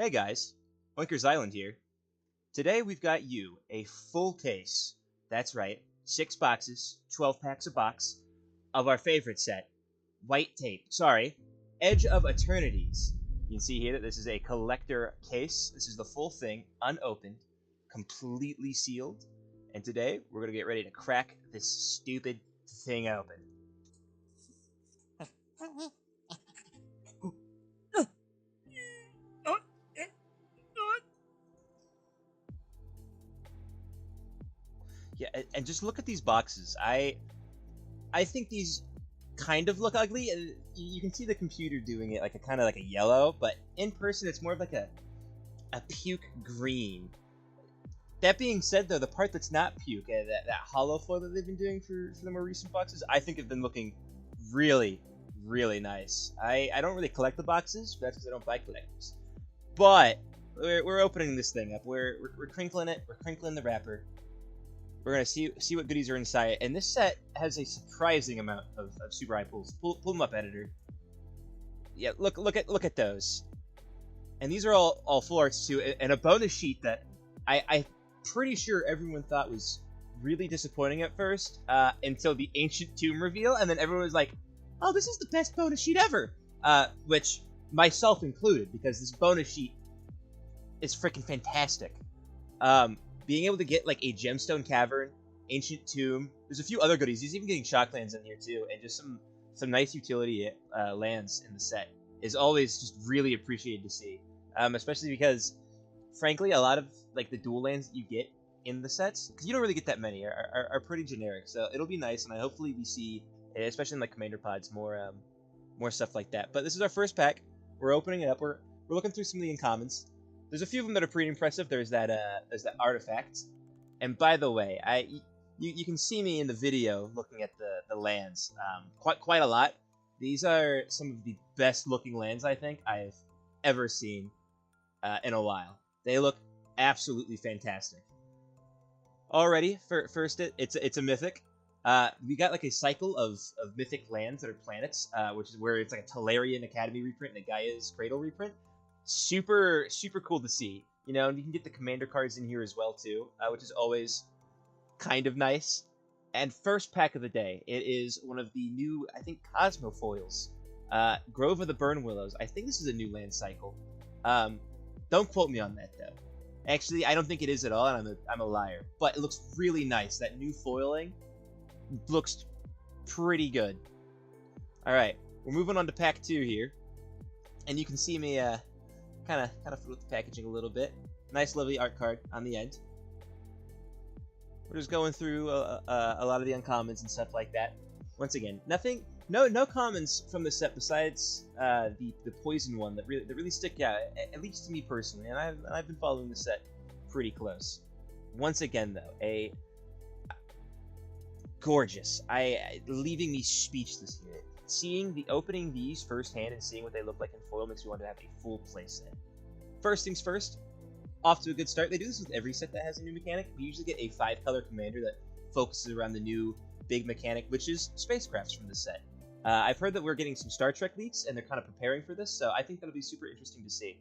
Hey guys, Oinkers Island here. Today we've got you a full case. That's right, 6 boxes, 12 packs a box of our favorite set, White Tape. Sorry, Edge of Eternities. You can see here that this is a collector case. This is the full thing, unopened, completely sealed. And today we're gonna get ready to crack this stupid thing open. Yeah, and just look at these boxes. I think these kind of look ugly. You can see the computer doing it like a kind of like a yellow, but in person it's more of like a puke green. That being said, though, the part that's not puke, that hollow foil that they've been doing for the more recent boxes, I think have been looking really, really nice. I don't really collect the boxes, but that's because I don't buy collectors. But we're opening this thing up. We're crinkling it. We're crinkling the wrapper. We're gonna see what goodies are inside, and this set has a surprising amount of super high pulls. Pull them up, editor. Yeah, look at those, and these are all full arts too, and a bonus sheet that I'm pretty sure everyone thought was really disappointing at first, until the Ancient Tomb reveal, and then everyone was like, "Oh, this is the best bonus sheet ever," which myself included, because this bonus sheet is freaking fantastic. Being able to get like a gemstone cavern, ancient tomb. There's a few other goodies. He's even getting shocklands in here too, and just some nice utility lands in the set is always just really appreciated to see. Especially because, frankly, a lot of like the dual lands that you get in the sets, because you don't really get that many, are pretty generic. So it'll be nice, and hopefully we see, especially in like commander pods, more stuff like that. But this is our first pack. We're opening it up. We're looking through some of the uncommons. There's a few of them that are pretty impressive. There's that artifact, and by the way, you can see me in the video looking at the lands quite a lot. These are some of the best looking lands I think I've ever seen in a while. They look absolutely fantastic. Already, first it's a mythic. We got like a cycle of mythic lands that are planets, which is where it's like a Tolarian Academy reprint and a Gaia's Cradle reprint. Super cool to see, you know, and you can get the commander cards in here as well too, which is always kind of nice. And first pack of the day, it is one of the new, I think, Cosmo foils, Grove of the Burn Willows. I think this is a new land cycle. Don't quote me on that though. Actually, I don't think it is at all, and I'm a liar. But it looks really nice. That new foiling looks pretty good. All right, we're moving on to pack 2 here, and you can see me kind of fool with the packaging a little bit. Nice, lovely art card on the end. We're just going through a lot of the uncommons and stuff like that. Once again, no commons from the set besides the poison one that really stick out, at least to me personally. And I've been following the set pretty close. Once again, though, a gorgeous, leaving me speechless here. Seeing opening these firsthand and seeing what they look like in foil makes me want to have a full playset. First things first, off to a good start. They do this with every set that has a new mechanic. We usually get a 5-color commander that focuses around the new big mechanic, which is spacecrafts from the set. I've heard that we're getting some Star Trek leaks, and they're kind of preparing for this, so I think that'll be super interesting to see.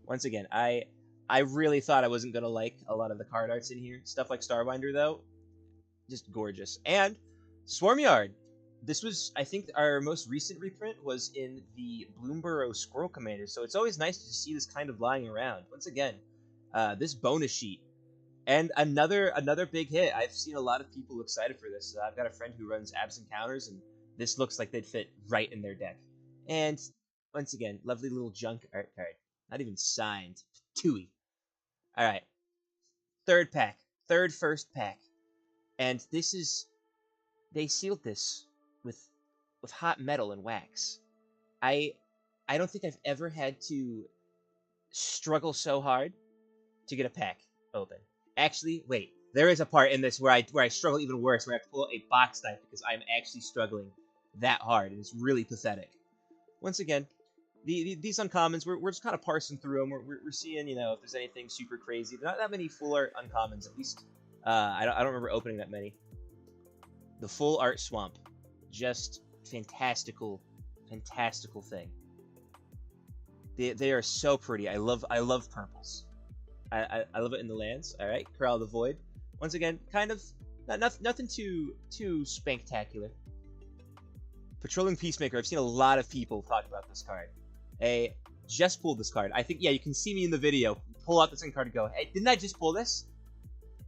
Once again, I really thought I wasn't going to like a lot of the card arts in here. Stuff like Starbinder, though, just gorgeous. And Swarmyard. This was, I think, our most recent reprint was in the Bloomburrow Squirrel Commander, so it's always nice to see this kind of lying around. Once again, this bonus sheet. And another big hit. I've seen a lot of people excited for this. I've got a friend who runs Absent Counters, and this looks like they'd fit right in their deck. And, once again, lovely little junk art card. Not even signed. Tooey. Alright. Third first pack. And this is... They sealed this with hot metal and wax. I don't think I've ever had to struggle so hard to get a pack open. Actually, wait, there is a part in this where I struggle even worse, where I have to pull out a box knife because I'm actually struggling that hard, and it's really pathetic. Once again, these uncommons, we're just kind of parsing through them. We're seeing, you know, if there's anything super crazy. Not that many full art uncommons, at least. I don't remember opening that many. The full art swamp, just fantastical thing. They are so pretty. I love purples. I love it in the lands. All right, Corral of the Void. Once again, kind of nothing too spectacular. Patrolling Peacemaker. I've seen a lot of people talk about this card. I just pulled this card. I think, yeah, you can see me in the video. Pull out this card and go, hey, didn't I just pull this?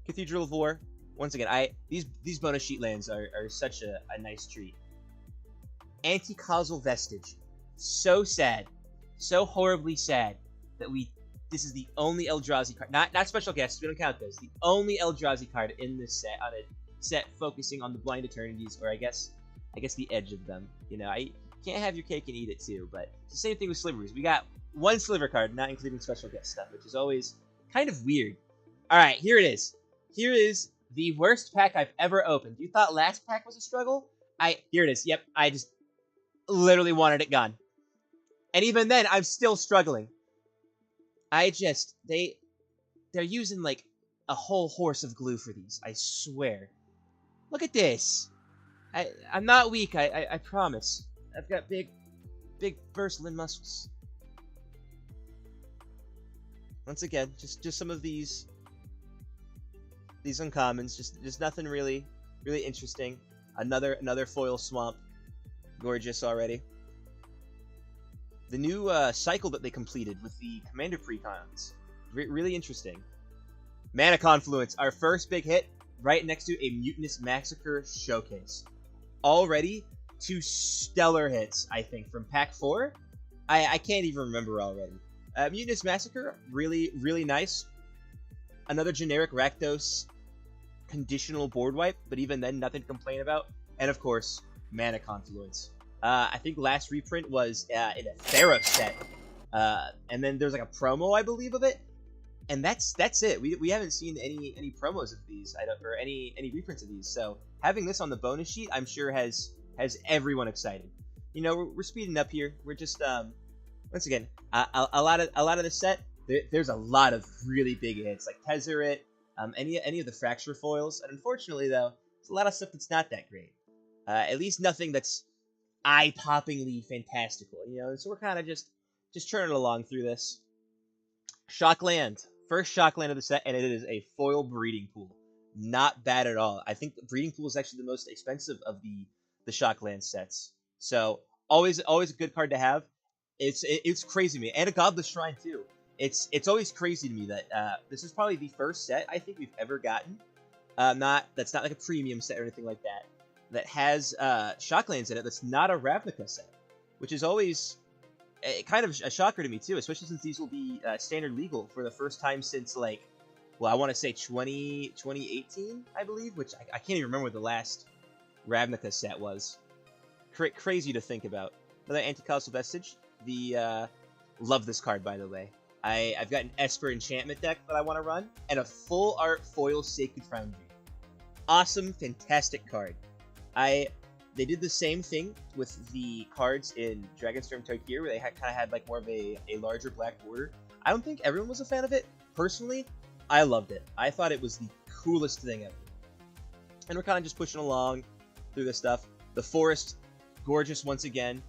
Cathedral of War. Once again, these bonus sheet lands are such a nice treat. Anti-causal Vestige. So sad. So horribly sad that this is the only Eldrazi card. Not special guests, we don't count those. The only Eldrazi card in this set, on a set focusing on the Blind Eternities, or I guess the edge of them. You know, I can't have your cake and eat it too, but it's the same thing with Sliveries. We got one Sliver card, not including special guest stuff, which is always kind of weird. Alright, here it is. Here is the worst pack I've ever opened. You thought last pack was a struggle? Here it is. Yep, I just literally wanted it gone. And even then, I'm still struggling. They're using like a whole horse of glue for these, I swear. Look at this. I'm not weak, I promise. I've got big Burslin muscles. Once again, just some of these uncommons, just nothing really interesting. Another foil swamp. Gorgeous already. The new cycle that they completed with the Commander Precons. Really interesting. Mana Confluence, our first big hit, right next to a Mutinous Massacre Showcase. Already 2 stellar hits, I think, from Pack 4. I can't even remember already. Mutinous Massacre, really nice. Another generic Rakdos conditional board wipe, but even then, nothing to complain about. And of course, Mana Confluence. I think last reprint was in a Theros set, and then there's like a promo, I believe, of it, and that's it. We haven't seen any promos of these, or any reprints of these. So having this on the bonus sheet, I'm sure has everyone excited. You know, we're speeding up here. We're just once again a lot of the set. There's a lot of really big hits like Tezzeret, any of the Fracture foils, and unfortunately though, there's a lot of stuff that's not that great. At least nothing that's eye-poppingly fantastical, you know. So we're kind of just churning along through this. Shockland, first Shockland of the set, and it is a foil Breeding Pool. Not bad at all. I think the Breeding Pool is actually the most expensive of the Shockland sets. So always a good card to have. It's crazy to me, and a Godless Shrine too. It's always crazy to me that this is probably the first set I think we've ever gotten. That's not like a premium set or anything like that has Shocklands in it that's not a Ravnica set, which is always kind of a shocker to me too, especially since these will be standard legal for the first time since, like, well, I want to say 2018, I believe, which I can't even remember what the last Ravnica set was. Crazy to think about. Another Anti-Causal Vestige. Love this card, by the way. I've got an Esper enchantment deck that I want to run, and a full art foil Sacred Foundry. Awesome, fantastic card. They did the same thing with the cards in Dragonstorm Tarkir, where they kind of had like more of a larger black border. I don't think everyone was a fan of it. Personally, I loved it. I thought it was the coolest thing ever. And we're kind of just pushing along through this stuff. The Forest, gorgeous once again.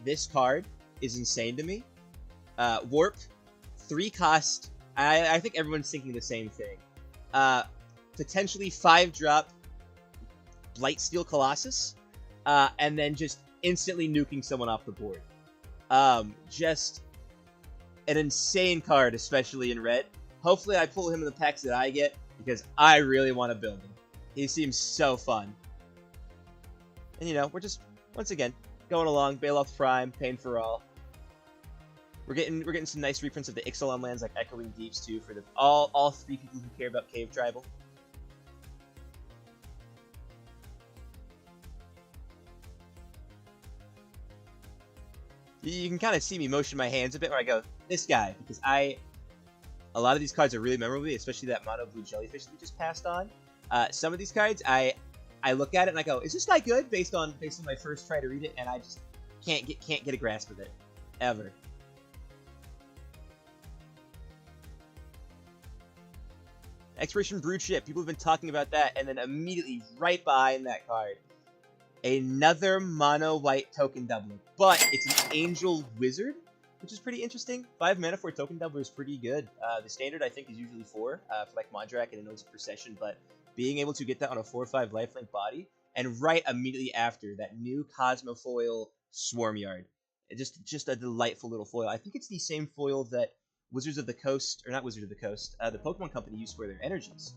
This card is insane to me. Warped, 3 cost. I think everyone's thinking the same thing. Potentially 5-drop Blightsteel Colossus, and then just instantly nuking someone off the board. Just an insane card, especially in red. Hopefully I pull him in the packs that I get, because I really want to build him. He seems so fun. And you know, we're just, once again, going along. Baloth Prime, Pain for All. We're getting some nice reprints of the Ixalan lands like Echoing Deeps too, for all 3 people who care about Cave Tribal. You can kind of see me motion my hands a bit where I go, this guy, because a lot of these cards are really memorable, especially that Mono Blue Jellyfish that we just passed on. Some of these cards, I look at it and I go, is this guy good? Based on my first try to read it, and I just can't get a grasp of it, ever. Exploration Brood Ship, people have been talking about that, and then immediately right behind that card, another mono white token doubler, but it's an Angel Wizard which is pretty interesting. 5 mana for a token doubler is pretty good. The standard, I think, is usually 4 for like Mondrak and Anointed Procession, but being able to get that on a 4/5 lifelink body, and right immediately after, that new Cosmofoil Swarmyard. Just a delightful little foil. I think it's the same foil that Wizards of the Coast, or not Wizards of the Coast, the Pokemon Company used for their energies.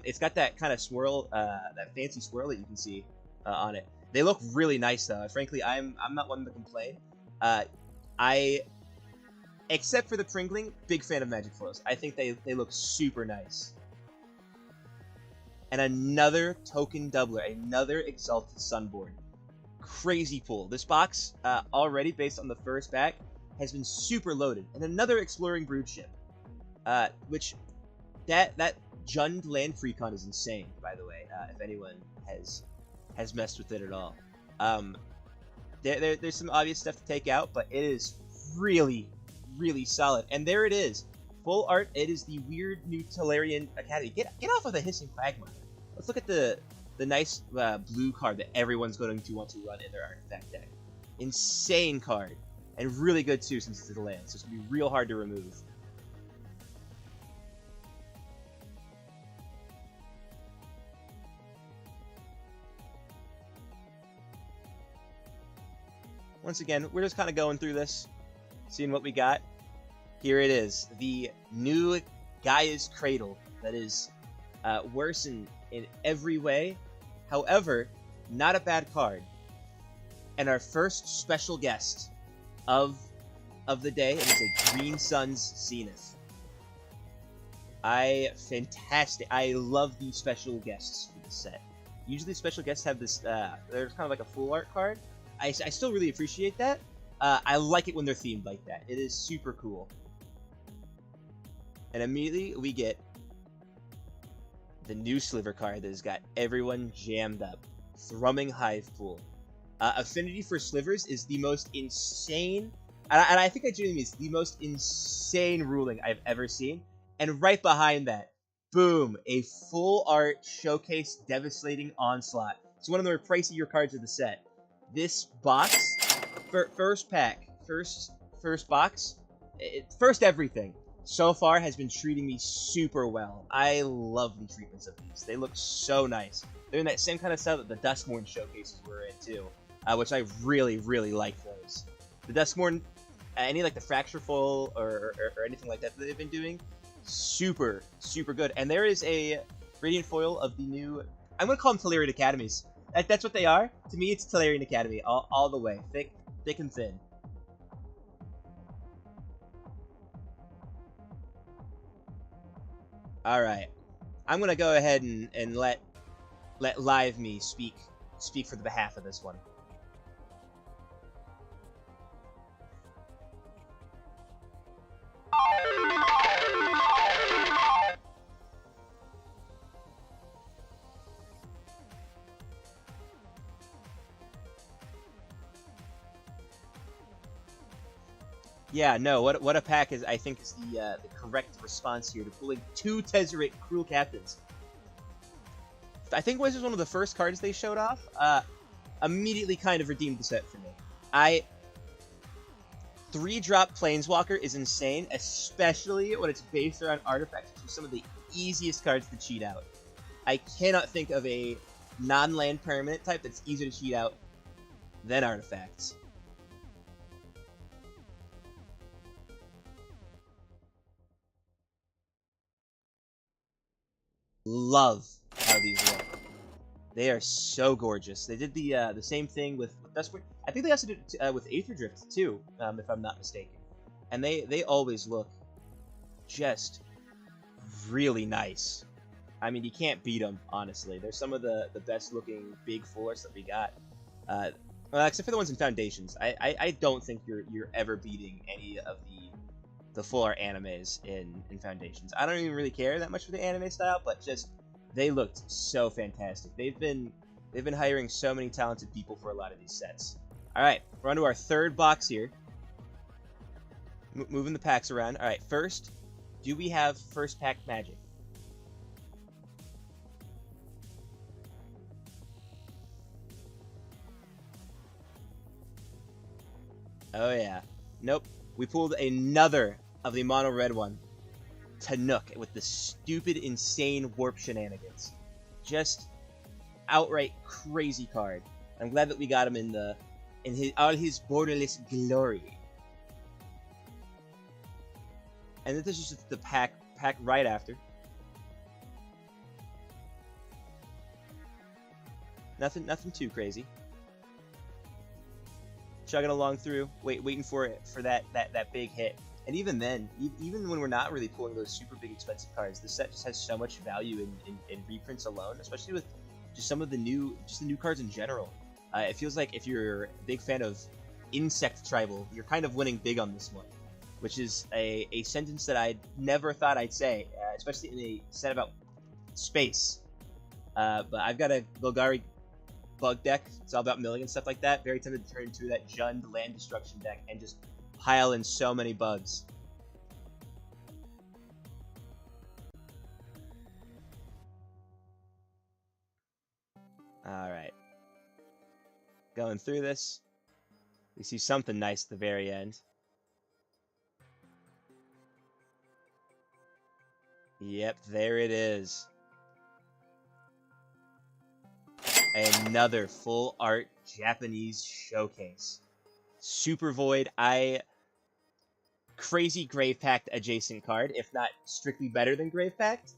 It's got that kind of swirl, that fancy swirl that you can see on it. They look really nice, though. Frankly, I'm not one to complain. Except for the Pringling, big fan of Magic Foils. I think they look super nice. And another token doubler, another Exalted Sunborn. Crazy pull. This box, already based on the first pack, has been super loaded. And another Exploring Broodship, which that Jund land Freecon is insane, by the way, if anyone has messed with it at all. There's some obvious stuff to take out, but it is really, really solid. And there it is. Full art. It is the weird new Tolarian Academy. Get off of the Hissing Quagmire. Let's look at the nice blue card that everyone's going to want to run in their artifact deck. Insane card. And really good, too, since it's a land. So it's going to be real hard to remove. Once again, we're just kind of going through this, seeing what we got. Here it is. The new Gaia's Cradle that is worse in every way. However, not a bad card. And our first special guest of the day, it is a Green Suns Zenith. Fantastic. I love these special guests for this set. Usually special guests have this, they're kind of like a full art card. I still really appreciate that. I like it when they're themed like that. It is super cool. And immediately we get the new Sliver card that has got everyone jammed up. Thrumming Hive Pool. Affinity for Slivers is the most insane, and I think I genuinely mean it's the most insane ruling I've ever seen. And right behind that, boom, a full art Showcase Devastating Onslaught. It's one of the more pricier cards of the set. This box, first pack, first box, first everything, so far has been treating me super well. I love the treatments of these. They look so nice. They're in that same kind of style that the Duskmorn showcases were in, too, which I really, really like those. The Duskmorn, any like the Fracture Foil or anything like that they've been doing, super, super good. And there is a Radiant Foil of the new, I'm going to call them Tolarian Academies. That's what they are. To me, it's Tolarian Academy all the way. Thick and thin. Alright. I'm going to go ahead and let Live Me speak for the behalf of this one. Yeah, no, what a pack is, I think, is the correct response here to pulling 2 Tezzeret Cruel Captains. I think was one of the first cards they showed off. Immediately kind of redeemed the set for me. 3-drop Planeswalker is insane, especially when it's based around artifacts, which are some of the easiest cards to cheat out. I cannot think of a non-land permanent type that's easier to cheat out than artifacts. Love how these look. They are so gorgeous. They did the same thing with Duskmorn. I think they also did it with Aether Drift too, if I'm not mistaken. And they always look just really nice. I mean, you can't beat them, honestly. They're some of the best looking big full-arts that we got. Well, except for the ones in Foundations. I don't think you're ever beating any of the full art animes in Foundations. I don't even really care that much for the anime style, but just they looked so fantastic. They've been hiring so many talented people for a lot of these sets. All right, we're on to our third box here. Moving the packs around. All right, first, do we have first pack magic? Oh yeah. Nope. We pulled another of the mono red one to Nook with the stupid, insane warp shenanigans. Just outright crazy card. I'm glad that we got him in all his borderless glory. And this is just the pack right after. Nothing too crazy. Chugging along through, waiting for that big hit. And even then, even when we're not really pulling those super big expensive cards, the set just has so much value in reprints alone, especially with just some of the new cards in general. It feels like if you're a big fan of Insect Tribal, you're kind of winning big on this one, which is a sentence that I never thought I'd say, especially in a set about space. But I've got a Golgari bug deck. It's all about milling and stuff like that. Very tempted to turn into that Jund land destruction deck and just pile in so many bugs. Alright. Going through this. We see something nice at the very end. Yep, there it is. Another full art Japanese showcase. Super Void. Crazy Grave Pact adjacent card, if not strictly better than Grave Pact.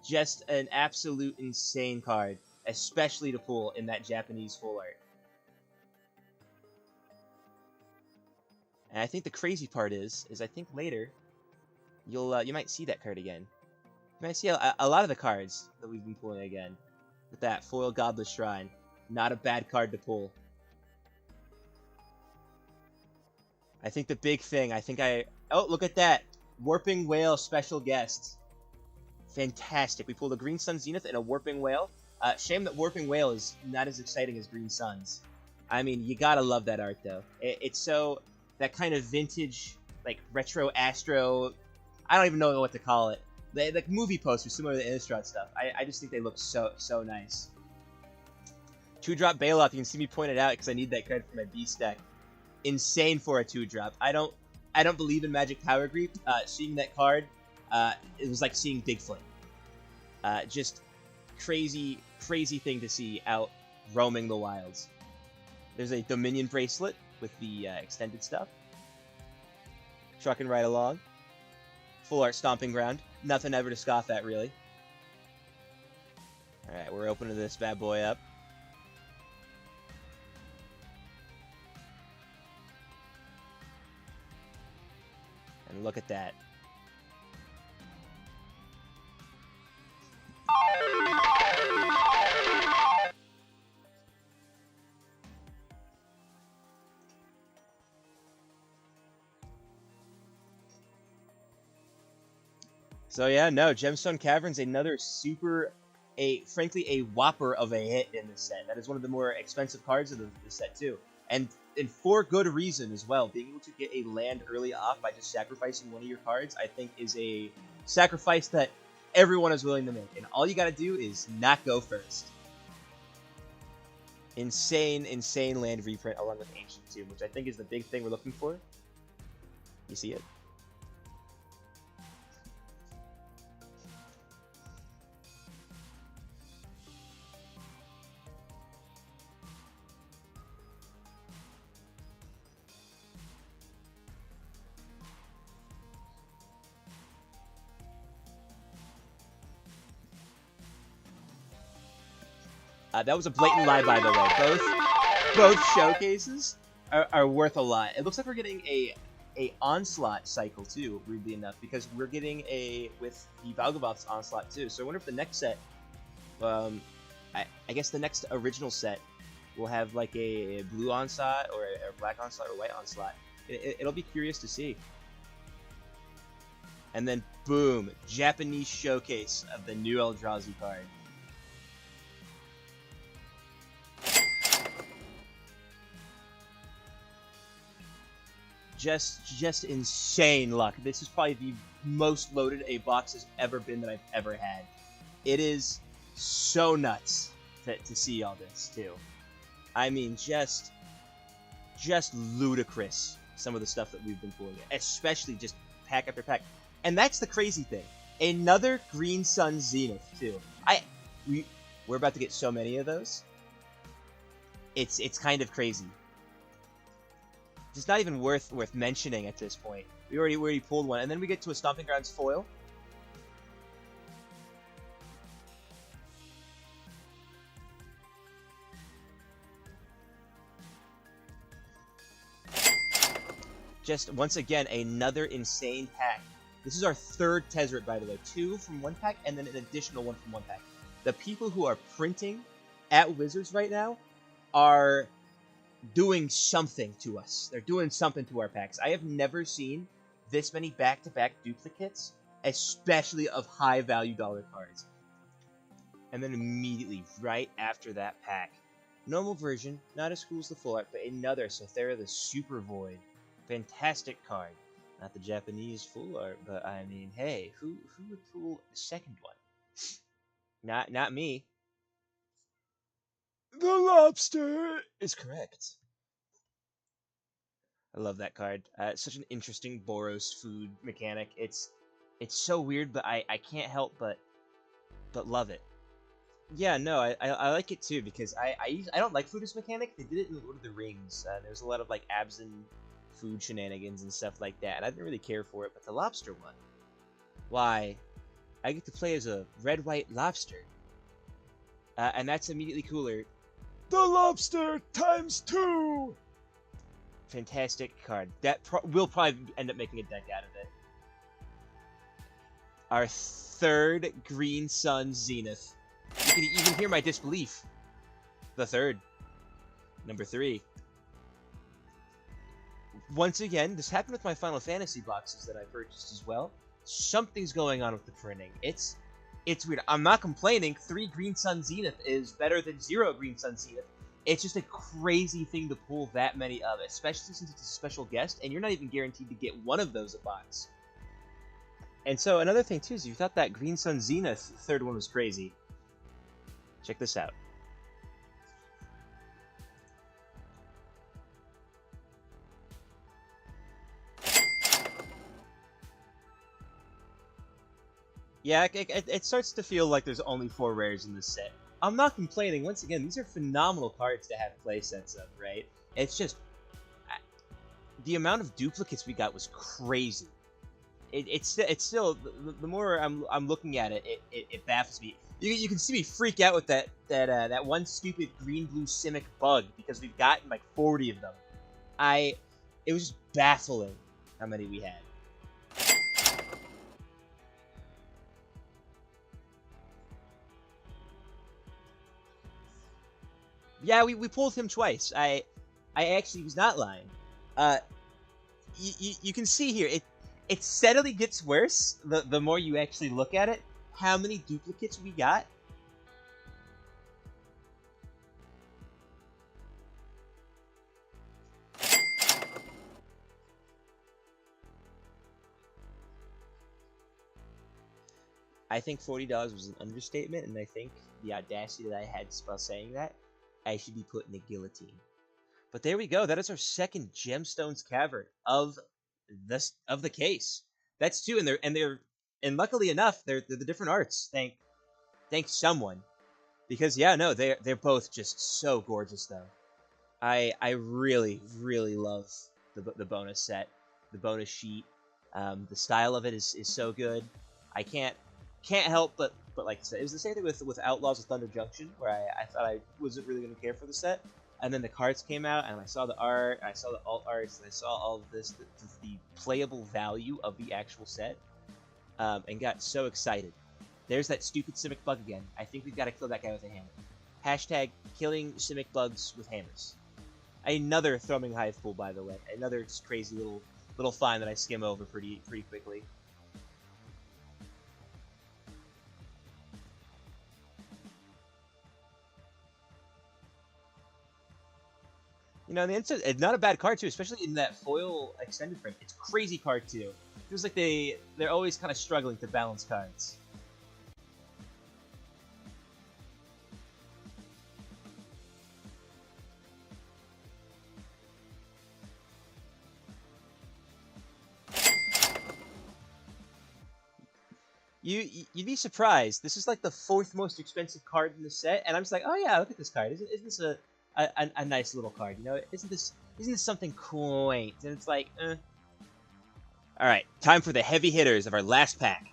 Just an absolute insane card, especially to pull in that Japanese full art. And I think the crazy part is I think later you might see that card again. You might see a lot of the cards that we've been pulling again. With that foil Godless Shrine, not a bad card to pull. I think the big thing, oh, look at that! Warping Whale special guest. Fantastic. We pulled a Green Sun Zenith and a Warping Whale. Shame that Warping Whale is not as exciting as Green Suns. I mean, you gotta love that art, though. It's so, that kind of vintage, like, retro Astro, I don't even know what to call it. Like movie posters, similar to the Innistrad stuff. I just think they look so nice. 2-drop Bailoff, you can see me point it out because I need that card for my Beast deck. Insane for a 2-drop. I don't believe in Magic Power Creep. Seeing that card, it was like seeing Bigfoot. Just crazy thing to see out roaming the wilds. There's a Dominion bracelet with the extended stuff. Trucking right along. Full art Stomping Ground. Nothing ever to scoff at, really. Alright, we're opening this bad boy up. And look at that. So yeah, no, Gemstone Cavern's another frankly a whopper of a hit in this set. That is one of the more expensive cards of the set too. And for good reason as well. Being able to get a land early off by just sacrificing one of your cards, I think is a sacrifice that everyone is willing to make. And all you gotta do is not go first. Insane land reprint along with Ancient Tomb, which I think is the big thing we're looking for. You see it? That was a blatant lie, by the way. Both showcases are worth a lot. It looks like we're getting a Onslaught cycle, too, weirdly enough, because we're getting with the Valgavoth's Onslaught, too. So I wonder if the next set, I guess the next original set will have, like, a blue Onslaught, or a black Onslaught, or white Onslaught. It'll be curious to see. And then, boom, Japanese showcase of the new Eldrazi card. Just insane luck. This is probably the most loaded a box has ever been that I've ever had. It is so nuts to see all this too. I mean, just ludicrous some of the stuff that we've been pulling, especially just pack after pack. And that's the crazy thing. Another Green Sun Zenith too. We're about to get so many of those. It's kind of crazy. It's not even worth mentioning at this point. We already pulled one, and then we get to a Stomping Grounds foil. Just once again another insane pack. This is our third Tezzeret, by the way. 2 from one pack, and then an additional 1 from one pack. The people who are printing at Wizards right now are doing something to us. They're doing something to our packs. I have never seen this many back-to-back duplicates, especially of high-value dollar cards. And then immediately, right after that pack, normal version, not as cool as the full art, but another Sothera the Super Void. Fantastic card. Not the Japanese full art, but I mean, hey, who would pull the second one? Not me. The lobster is correct. I love that card. It's such an interesting Boros food mechanic. It's so weird, but I can't help but love it. Yeah, no, I like it too because I don't like Foodist mechanic. They did it in Lord of the Rings. There's a lot of like Absinthe food shenanigans and stuff like that. And I didn't really care for it, but the lobster one, why? I get to play as a red-white lobster, and that's immediately cooler. The lobster ×2. Fantastic card. That we'll probably end up making a deck out of it. Our third Green Sun Zenith. You can even hear my disbelief. The third. Number 3. Once again, this happened with my Final Fantasy boxes that I purchased as well. Something's going on with the printing. It's weird. I'm not complaining. 3 Green Sun Zenith is better than 0 Green Sun Zenith. It's just a crazy thing to pull that many of, especially since it's a special guest, and you're not even guaranteed to get one of those a box. And so another thing too is you thought that Green Sun Zenith third one was crazy. Check this out. Yeah, it starts to feel like there's only 4 rares in this set. I'm not complaining. Once again, these are phenomenal cards to have playsets of, right? It's just... the amount of duplicates we got was crazy. It's still... The more I'm looking at it, it baffles me. You can see me freak out with that one stupid green-blue Simic bug, because we've gotten like 40 of them. It was just baffling how many we had. Yeah, we pulled him twice. I actually was not lying. You can see here, it steadily gets worse the more you actually look at it. How many duplicates we got? I think $40 was an understatement, and I think the audacity that I had while saying that, I should be put in a guillotine. But there we go. That is our second Gemstones Cavern of the case. That's 2, and luckily enough, they're the different arts. Thank someone, because yeah, no, they're both just so gorgeous though. I really love the bonus set, the bonus sheet. The style of it is so good. I can't help but like I said, it was the same thing with Outlaws of Thunder Junction, where I thought I wasn't really going to care for the set, and then the cards came out, and I saw the art, I saw the alt arts, and I saw all of this, the playable value of the actual set, and got so excited. There's that stupid Simic bug again. I think we've got to kill that guy with a hammer. Hashtag killing Simic bugs with hammers. Another Thrumming Hive pool, by the way. Another just crazy little find that I skim over pretty quickly. You know, the instant, it's not a bad card too, especially in that foil extended print. It's a crazy card too. It feels like they're always kind of struggling to balance cards. You'd be surprised. This is like the 4th most expensive card in the set, and I'm just like, oh yeah, look at this card. Isn't this a nice little card? You know, isn't this something quaint? And it's like, All right, time for the heavy hitters of our last pack.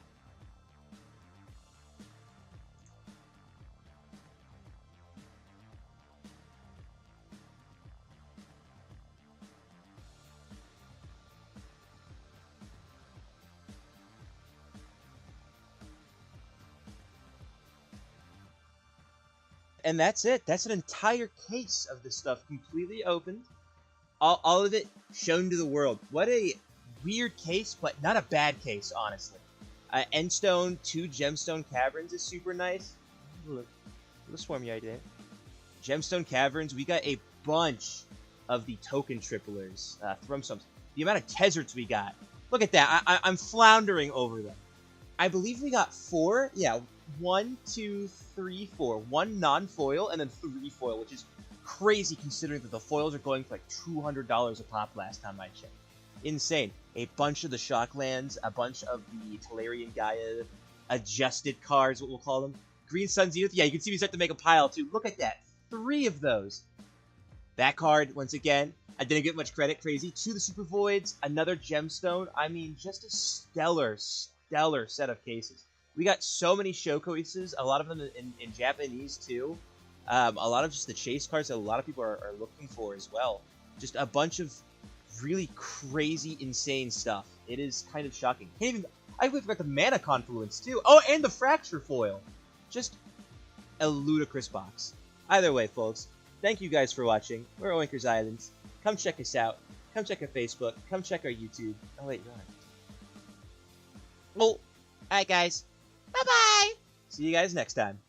And that's it. That's an entire case of this stuff completely opened. All of it shown to the world. What a weird case, but not a bad case, honestly. Endstone 2 Gemstone Caverns is super nice. Look, swarm you idea. Gemstone Caverns, we got a bunch of the token triplers, Thrumstones. The amount of Tezzards we got. Look at that. I'm floundering over them. I believe we got 4. Yeah, 1, 2, 3, 4. 1 non-foil and then 3 foil, which is crazy considering that the foils are going for like $200 a pop last time I checked. Insane. A bunch of the Shocklands, a bunch of the Tolarian Gaia adjusted cards, what we'll call them. Green Sun Zenith. Yeah, you can see we start to make a pile too. Look at that. 3 of those. That card, once again, I didn't get much credit. Crazy. 2 the Super Voids, another Gemstone. I mean, just a stellar set of cases. We got so many show cases, a lot of them in Japanese too. A lot of just the chase cards that a lot of people are looking for as well. Just a bunch of really crazy, insane stuff. It is kind of shocking. I completely forgot the Mana Confluence too. Oh, and the Fracture Foil. Just a ludicrous box. Either way, folks, thank you guys for watching. We're Oinkers Islands. Come check us out. Come check our Facebook. Come check our YouTube. Oh wait, you're on. Well, alright guys. Bye-bye! See you guys next time.